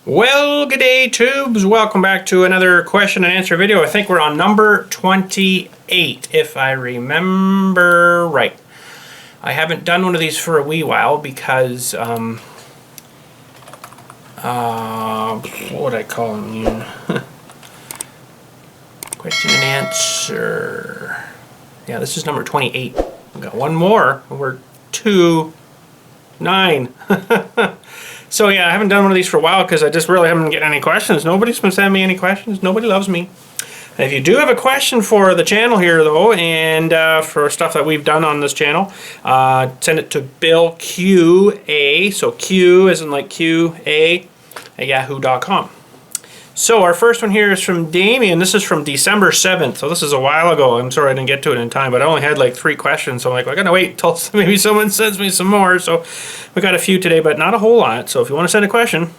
Well, good day, tubes. Welcome back to another question and answer video. I think we're on number 28, if I remember right. I haven't done one of these for a wee while because, what would I call them? Question and answer. Yeah, this is number 28. We've got one more. We're 9. So yeah, I haven't done one of these for a while because I just really haven't been getting any questions. Nobody's been sending me any questions. Nobody loves me. And if you do have a question for the channel here though, and for stuff that we've done on this channel, send it to BILLQA, so Q as in like QA, at yahoo.com. So our first one here is from Damien. This is from December 7th, so this is a while ago. I'm sorry I didn't get to it in time, but I only had like 3 questions, so I'm like, I gotta wait until maybe someone sends me some more. So we got a few today, but not a whole lot. So if you want to send a question,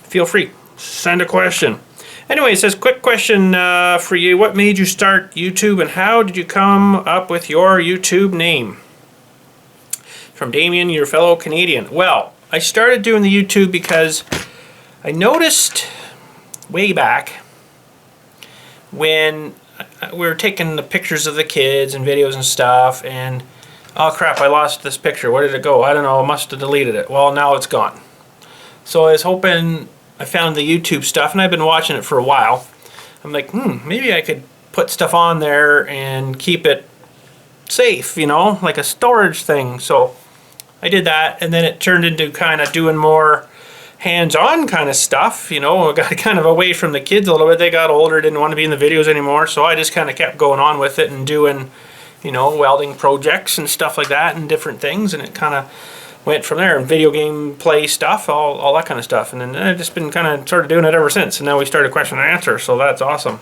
feel free. Send a question. Anyway, it says, quick question for you. What made you start YouTube, and how did you come up with your YouTube name? From Damien, your fellow Canadian. Well, I started doing the YouTube because I noticed way back when we were taking the pictures of the kids and videos and stuff, and oh crap, I lost this picture. Where did it go? I don't know, I must have deleted it. Well, now it's gone. So I was hoping, I found the YouTube stuff and I've been watching it for a while. I'm like, maybe I could put stuff on there and keep it safe, you know, like a storage thing. So I did that, and then it turned into kind of doing more hands-on kind of stuff, you know. I got kind of away from the kids a little bit. They got older, didn't want to be in the videos anymore, so I just kind of kept going on with it and doing, you know, welding projects and stuff like that and different things, and it kind of went from there. And video game play stuff, all that kind of stuff. And then I've just been kind of sort of doing it ever since, and now we started question and answer, so that's awesome.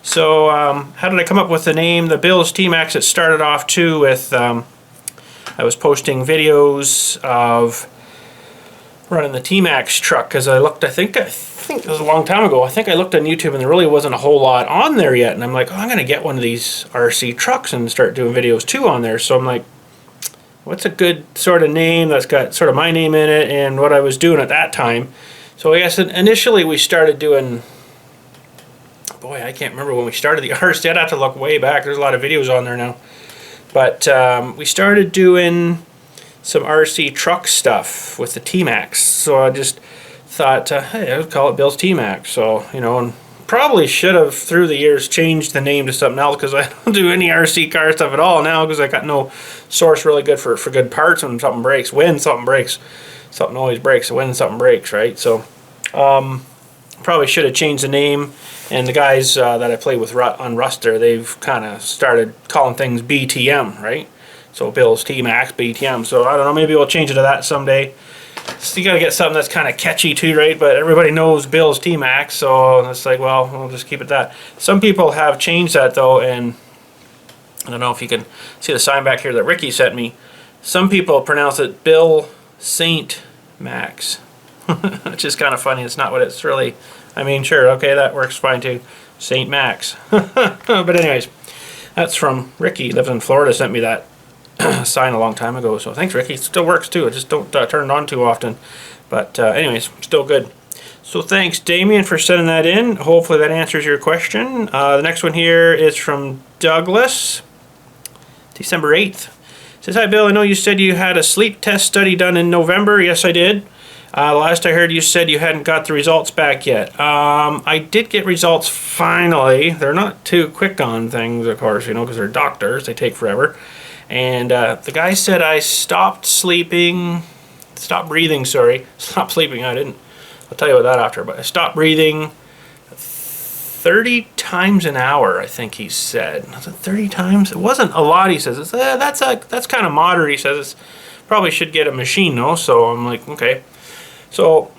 So how did I come up with the name? The BILLSTMAXX, it started off too with I was posting videos of running the T-Max truck, because I think it was a long time ago. I think I looked on YouTube and there really wasn't a whole lot on there yet, and I'm like, oh, I'm gonna get one of these RC trucks and start doing videos too on there. So I'm like, what's a good sort of name that's got sort of my name in it and what I was doing at that time. So I guess initially we started doing, boy, I can't remember when we started the RC. I'd have to look way back. There's a lot of videos on there now, but we started doing some RC truck stuff with the T-Max. So I just thought, hey, I would call it BILLSTMAXX. So, you know, and probably should have through the years changed the name to something else, because I don't do any RC car stuff at all now, because I got no source really good for good parts when something breaks. When something breaks, something always breaks. When something breaks, right? So probably should have changed the name. And the guys that I play with on Rust there, they've kind of started calling things BTM, right? So BILLSTMAXX, BTM. So I don't know, maybe we'll change it to that someday. So you gotta get something that's kind of catchy too, right? But everybody knows BILLSTMAXX, so it's like, well, we'll just keep it that. Some people have changed that though, and I don't know if you can see the sign back here that Ricky sent me. Some people pronounce it BILLSTMAXX, which is kind of funny. It's not what it's really. I mean, sure, okay, that works fine too. Saint Max. But anyways, that's from Ricky. He lives in Florida. Sent me that sign a long time ago, so thanks, Ricky. It still works too. I just don't turn it on too often, but anyways, still good. So thanks, Damien, for sending that in. Hopefully that answers your question. The next one here is from Douglas, December 8th. It says, hi Bill, I know you said you had a sleep test study done in November. Yes, I did. Last I heard, you said you hadn't got the results back yet. I did get results finally. They're not too quick on things, of course, you know, because they're doctors. They take forever. And the guy said I stopped breathing, stopped sleeping, I didn't, I'll tell you about that after, but I stopped breathing 30 times an hour, I think he said. Was it 30 times? It wasn't a lot, he says. It's, that's kind of moderate, he says. It's, probably should get a machine though, so I'm like, okay. So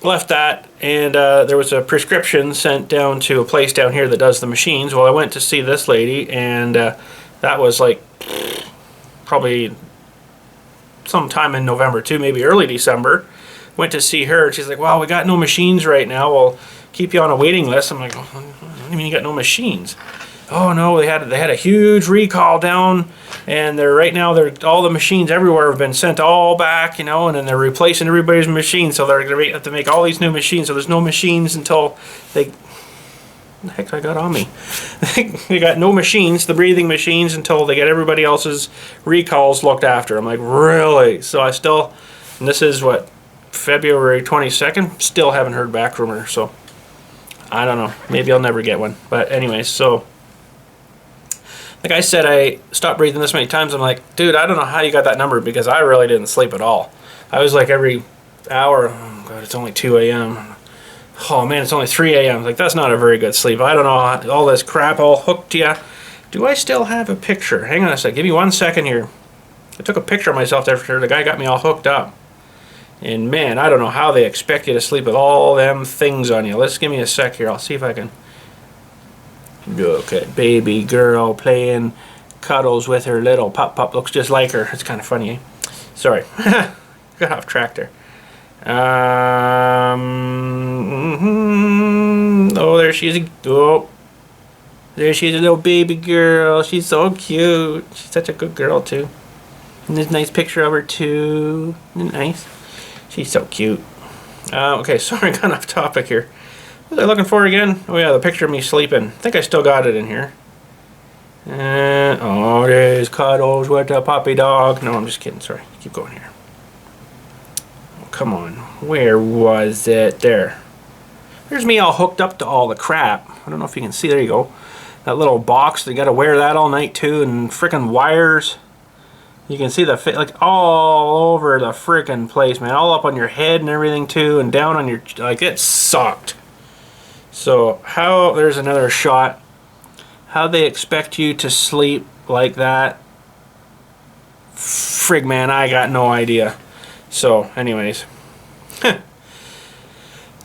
left that, and there was a prescription sent down to a place down here that does the machines. Well, I went to see this lady, and that was like probably sometime in November too, maybe early December. Went to see her, and she's like, well, we got no machines right now. We'll keep you on a waiting list. I'm like, what do you mean you got no machines? oh no, they had a huge recall down, and right now all the machines everywhere have been sent all back, you know, and then they're replacing everybody's machines, so they're gonna have to make all these new machines. So there's no machines until they. What the heck I got on me? They got no machines, the breathing machines, until they get everybody else's recalls looked after. I'm like, really? So I still, and this is what, February 22nd, still haven't heard back from her. So I don't know. Maybe I'll never get one. But anyways, so like I said, I stopped breathing this many times. I'm like, dude, I don't know how you got that number, because I really didn't sleep at all. I was like every hour, oh God, it's only 2 a.m. Oh man, it's only 3 a.m. Like, that's not a very good sleep. I don't know, all this crap all hooked to you. Do I still have a picture? Hang on a sec. Give me 1 second here. I took a picture of myself after the guy got me all hooked up. And man, I don't know how they expect you to sleep with all them things on you. Let's give me a sec here. I'll see if I can. Okay, baby girl playing cuddles with her little pup. Looks just like her. It's kind of funny, eh? Sorry. Got off track there. Oh, there she is. Oh, there she is, a little baby girl. She's so cute. She's such a good girl too. And there's a nice picture of her too. Isn't it nice? She's so cute. Okay, sorry, I got off topic here. What was I looking for again? Oh yeah, the picture of me sleeping. I think I still got it in here. Oh, there's cuddles with a puppy dog. No, I'm just kidding. Sorry. Keep going here. Come on, where was it? There. There's me all hooked up to all the crap. I don't know if you can see. There you go. That little box. They got to wear that all night too, and freaking wires. You can see the fit like all over the freaking place, man. All up on your head and everything too, and down on your, like, it sucked. So how? There's another shot. How they expect you to sleep like that? Frig, man, I got no idea. So, anyways.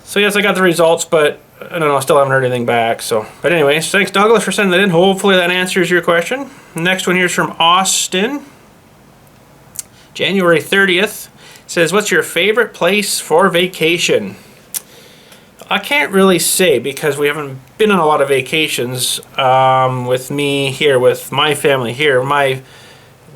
So, yes, I got the results, but I don't know, I still haven't heard anything back. So, but anyways, thanks, Douglas, for sending that in. Hopefully that answers your question. Next one here is from Austin. January 30th. Says, what's your favorite place for vacation? I can't really say, because we haven't been on a lot of vacations with me here, with my family here. My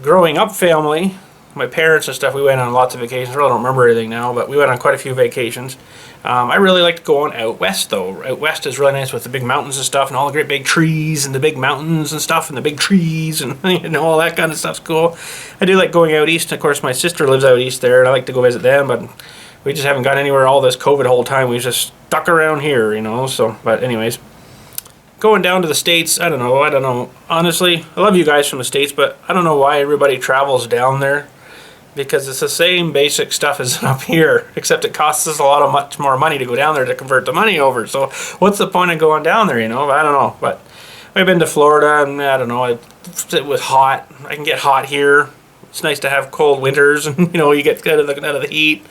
growing up family, my parents and stuff, we went on lots of vacations. I really don't remember everything now, but we went on quite a few vacations. I really liked going out west, though. Out west is really nice with the big mountains and stuff, and all the great big trees, and the big mountains and stuff, and the big trees, and you know, all that kind of stuff's cool. I do like going out east. Of course, my sister lives out east there, and I like to go visit them, but we just haven't gone anywhere all this COVID whole time. We've just stuck around here, you know. So, but anyways, going down to the States, I don't know. Honestly, I love you guys from the States, but I don't know why everybody travels down there. Because it's the same basic stuff as up here, except it costs us much more money to go down there to convert the money over. So what's the point of going down there, you know? I don't know. But I've been to Florida, and I don't know, it was hot. I can get hot here. It's nice to have cold winters, and you know, you get out of the heat.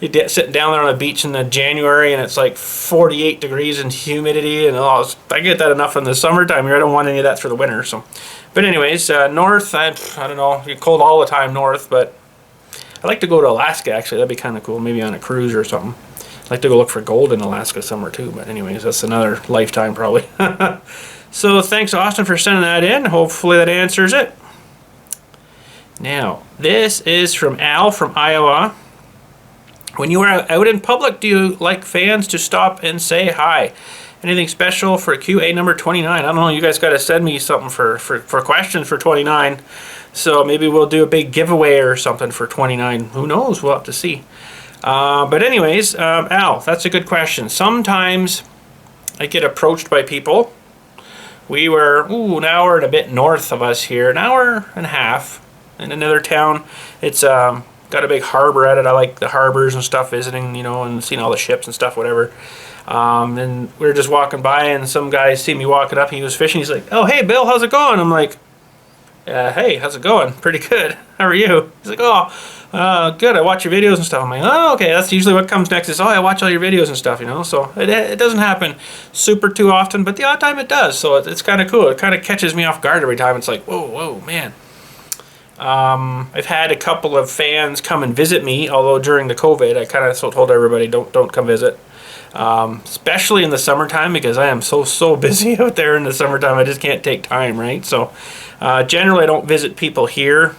You're sitting down there on a beach in the January, and it's like 48 degrees and humidity, and I get that enough in the summertime here. I don't want any of that for the winter. So, but anyways, north, I don't know, you're cold all the time north, but I'd like to go to Alaska, actually. That'd be kind of cool. Maybe on a cruise or something. I'd like to go look for gold in Alaska summer too. But anyways, that's another lifetime probably. So thanks, Austin, for sending that in. Hopefully that answers it. Now, this is from Al from Iowa. When you are out in public, do you like fans to stop and say hi? Anything special for QA number 29? I don't know. You guys got to send me something for questions for 29. So maybe we'll do a big giveaway or something for 29. Who knows? We'll have to see. But anyways, Al, that's a good question. Sometimes I get approached by people. We were an hour and a bit north of us here, an hour and a half in another town. It's got a big harbor at it. I like the harbors and stuff, visiting, you know, and seeing all the ships and stuff, whatever. And we were just walking by, and some guy see me walking up. He was fishing. He's like, "Oh, hey, Bill, how's it going?" I'm like, "Hey, how's it going? Pretty good. How are you?" He's like, "Oh, good. I watch your videos and stuff." I'm like, "Oh, okay." That's usually what comes next is, "Oh, I watch all your videos and stuff," you know. So it doesn't happen super too often, but the odd time it does. So it's kind of cool. It kind of catches me off guard every time. It's like, whoa, man. I've had a couple of fans come and visit me, although during the COVID, I kind of told everybody don't come visit. Especially in the summertime, because I am so busy out there in the summertime. I just can't take time, right? So generally I don't visit people here,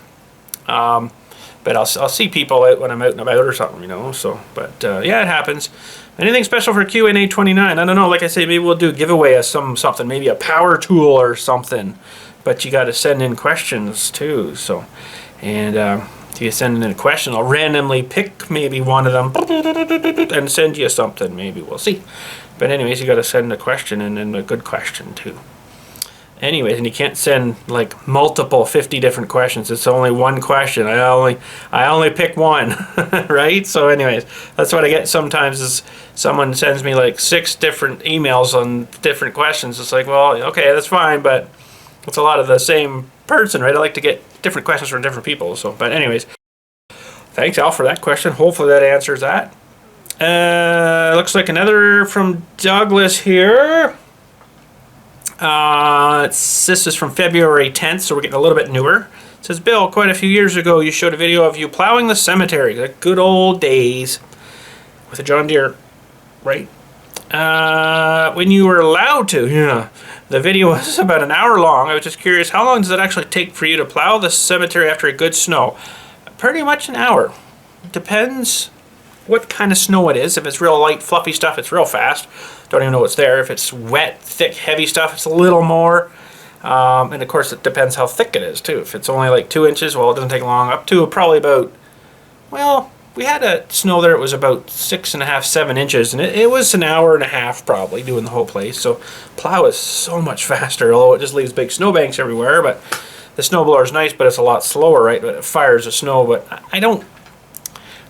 but I'll see people out when I'm out and about or something, you know. So, but yeah, it happens. Anything special for Q&A 29? I don't know. Like I say, maybe we'll do a giveaway of something, maybe a power tool or something. But you got to send in questions too. So, and if you send in a question, I'll randomly pick maybe one of them and send you something. Maybe we'll see. But anyways, you got to send a question and then a good question too. Anyways, and you can't send like multiple 50 different questions. It's only one question. I only pick one, right? So anyways, that's what I get sometimes is someone sends me like 6 different emails on different questions. It's like, well, okay, that's fine, but it's a lot of the same person, right? I like to get different questions from different people. So, but anyways, thanks Al for that question. Hopefully that answers that. Looks like another from Douglas here. This is from February 10th, so we're getting a little bit newer. It says, Bill, quite a few years ago you showed a video of you plowing the cemetery, the good old days, with a John Deere, right? When you were allowed to, yeah. The video was about an hour long. I was just curious, how long does it actually take for you to plow the cemetery after a good snow? Pretty much an hour. Depends what kind of snow it is. If it's real light, fluffy stuff, it's real fast. Don't even know what's there. If it's wet, thick, heavy stuff, it's a little more. And of course, it depends how thick it is too. If it's only like 2 inches, well, it doesn't take long. Up to probably about, well, we had a snow there. It was about 6.5, 7 inches, and it was an hour and a half probably doing the whole place. So plow is so much faster, although it just leaves big snowbanks everywhere. But the snowblower is nice, but it's a lot slower, right? But it fires the snow. But I don't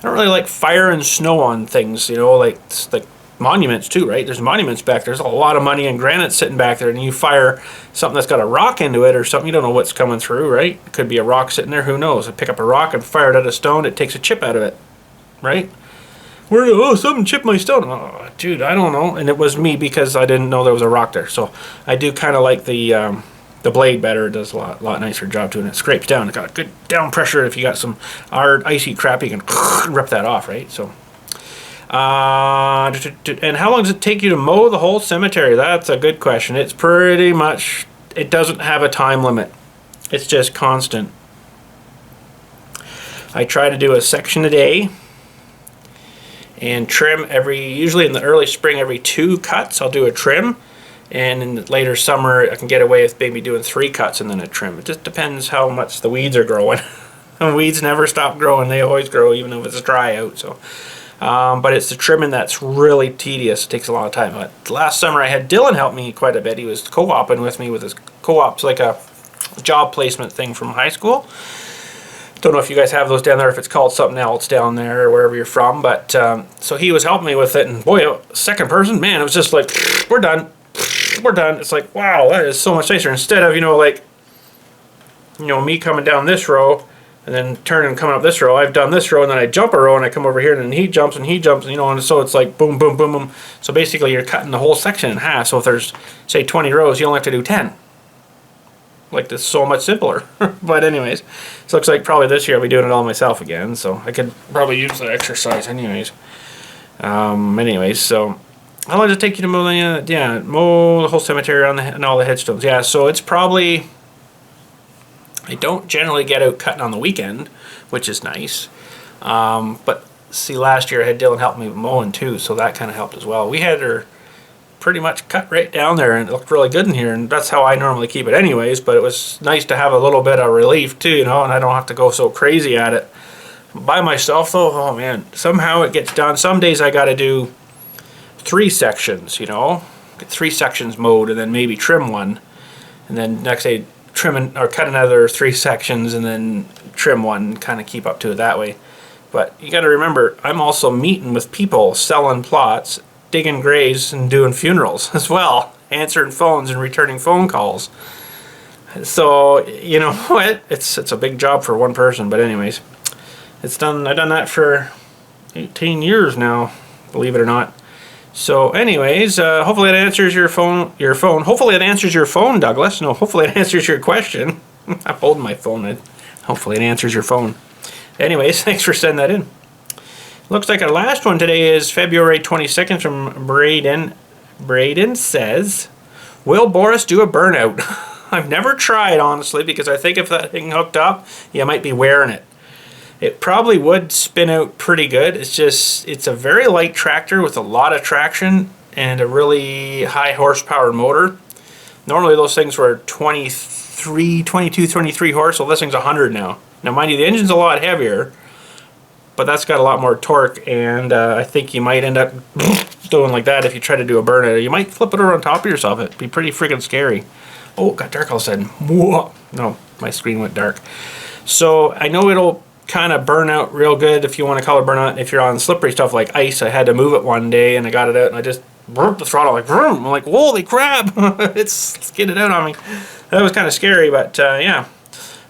really like firing snow on things, you know, like monuments too, right? There's monuments back there. There's a lot of money and granite sitting back there, and you fire something that's got a rock into it or something, you don't know what's coming through, right? It could be a rock sitting there, who knows? I pick up a rock and fire it at a stone, it takes a chip out of it, right? Oh, something chipped my stone. Oh, dude, I don't know. And it was me because I didn't know there was a rock there. So I do kind of like the blade better. It does a lot nicer job to it. And it scrapes down. It's got good down pressure. If you got some hard, icy crap, you can rip that off, right? So. And how long does it take you to mow the whole cemetery? That's a good question. It's pretty much, it doesn't have a time limit. It's just constant. I try to do a section a day and trim usually in the early spring, every 2 cuts I'll do a trim, and in the later summer I can get away with maybe doing 3 cuts and then a trim. It just depends how much the weeds are growing. Weeds never stop growing. They always grow even if it's dry out. So. But it's the trimming that's really tedious. It takes a lot of time. But last summer I had Dylan help me quite a bit. He was co-oping with me with his co-ops, like a job placement thing from high school. Don't know if you guys have those down there, if it's called something else down there or wherever you're from. But so he was helping me with it, and boy, second person, man, it was just like, we're done. We're done. It's like, wow, that is so much nicer. Instead of, me coming down this row and then turning and coming up this row, I've done this row, and then I jump a row, and I come over here, and then he jumps, and so it's like boom, boom, boom, boom. So basically you're cutting the whole section in half. So if there's, say, 20 rows, you only have to do 10. Like, this is so much simpler. But anyways, it looks like probably this year I'll be doing it all myself again, so I could probably use the exercise anyways. So how long does it take you to mow mow the whole cemetery and all the headstones? Yeah, so it's probably, I don't generally get out cutting on the weekend, which is nice. But see, last year I had Dylan help me with mowing too, so that kind of helped as well. We had her pretty much cut right down there, and it looked really good in here, and that's how I normally keep it anyways, but it was nice to have a little bit of relief too, and I don't have to go so crazy at it. By myself though, oh man, somehow it gets done. Some days I gotta do 3 sections, get 3 sections mowed and then maybe trim one, and then next day trim or cut another 3 sections and then trim one, kind of keep up to it that way. But you got to remember, I'm also meeting with people, selling plots, digging graves, and doing funerals as well, answering phones and returning phone calls. So you know what, it's a big job for one person. But anyways, I've done that for 18 years now, believe it or not. So anyways, hopefully it answers your phone. Hopefully it answers your phone, Douglas. No, hopefully it answers your question. I'm holding my phone. Hopefully it answers your phone. Anyways, thanks for sending that in. Looks like our last one today is February 22nd from Braden. Braden says, will Boris do a burnout? I've never tried, honestly, because I think if that thing hooked up, you might be wearing it. It probably would spin out pretty good. It's a very light tractor with a lot of traction and a really high horsepower motor. Normally those things were 22, 23 horse, so this thing's 100 now. Now mind you, the engine's a lot heavier, but that's got a lot more torque, and I think you might end up doing like that if you try to do a burnout. You might flip it over on top of yourself. It'd be pretty freaking scary. Oh, it got dark all of a sudden. Whoa. No, my screen went dark. So I know it'll kind of burn out real good if you want to call it burnout. If you're on slippery stuff like ice, I had to move it one day and I got it out and I just burped the throttle like vroom. I'm like, holy crap. It's getting it out on me. That was kind of scary, but yeah.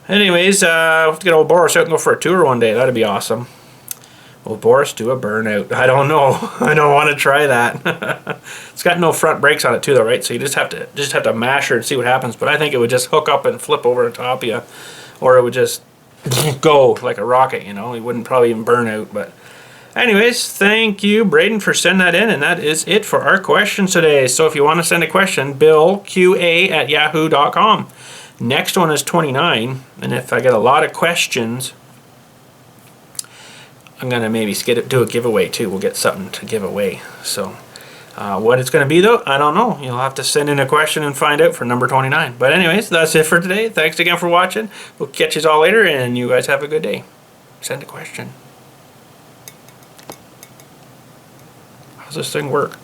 Anyways, we'll have to get old Boris out and go for a tour one day. That'd be awesome. Will Boris do a burnout? I don't know. I don't want to try that. It's got no front brakes on it too, though, right? So you just have to mash her and see what happens. But I think it would just hook up and flip over on top of you, or it would just go like a rocket. You know, it wouldn't probably even burn out. But anyways, thank you, Braden, for sending that in, and that is it for our questions today. So if you want to send a question, billqa@yahoo.com. Next one is 29, and if I get a lot of questions, I'm going to maybe do a giveaway too. We'll get something to give away. So what it's going to be though, I don't know. You'll have to send in a question and find out for number 29. But anyways, that's it for today. Thanks again for watching. We'll catch you all later, and you guys have a good day. Send a question. How's this thing work?